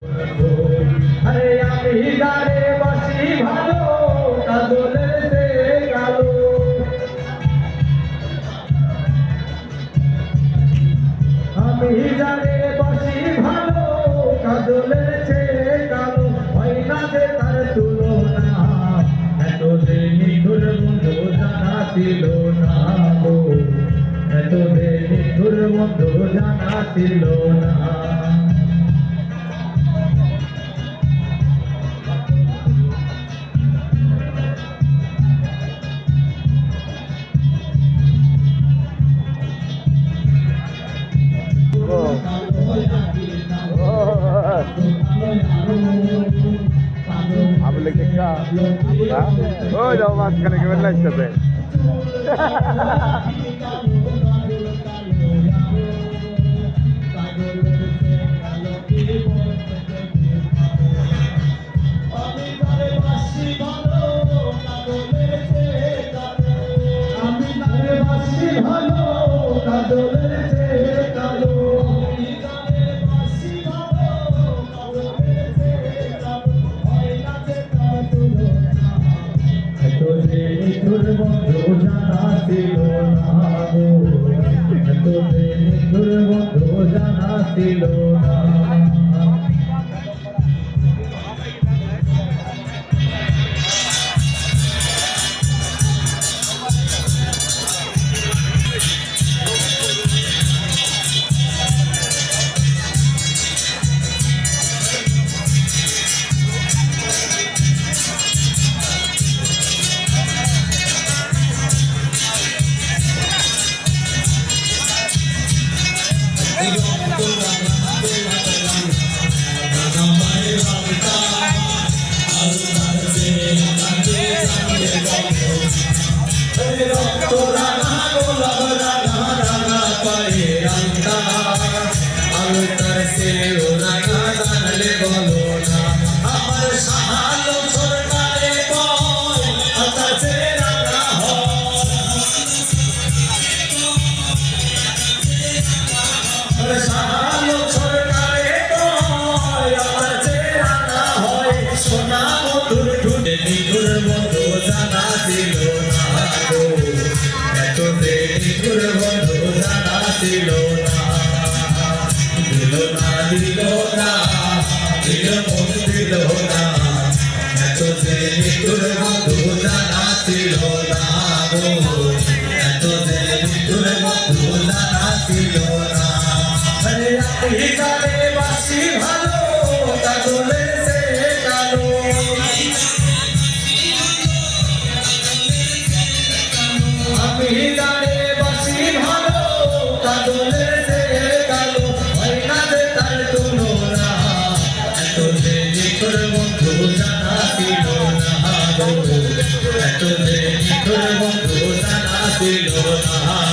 আরে আমি যারে বাসি ভালো কাজলের সে কালো আমি যারে বাসি ভালো কাজলের সে কালো হয় না যে তার তুলনা এত যে নিঠুর বন্ধু জানা ছিল না গো এত যে নিঠুর বন্ধু জানা ছিল না আপনি দেখা ওই যাও মাঝখানে কেমন লাগতেছে ভালো কাজলের সে কালো এত যে নিঠুর বন্ধু জানা ছিল না গো এত যে নিঠুর বন্ধু জানা ছিল না নিঠুর বন্ধু জানা ছিল না গো এত যে নিঠুর বন্ধু জানা ছিল না দিল না দিল না দিল মন দিল না এত যে নিঠুর বন্ধু জানা ছিল না গো এত যে নিঠুর বন্ধু জানা ছিল না আরে আমি যারে বাসি ভালো কাজলের সে কালো আমি যারে বাসি ভালো কাজলের সে কালো হয় না যে তার তুলনা এত যে নিঠুর বন্ধু জানা ছিল না গো এত যে নিঠুর বন্ধু জানা ছিল না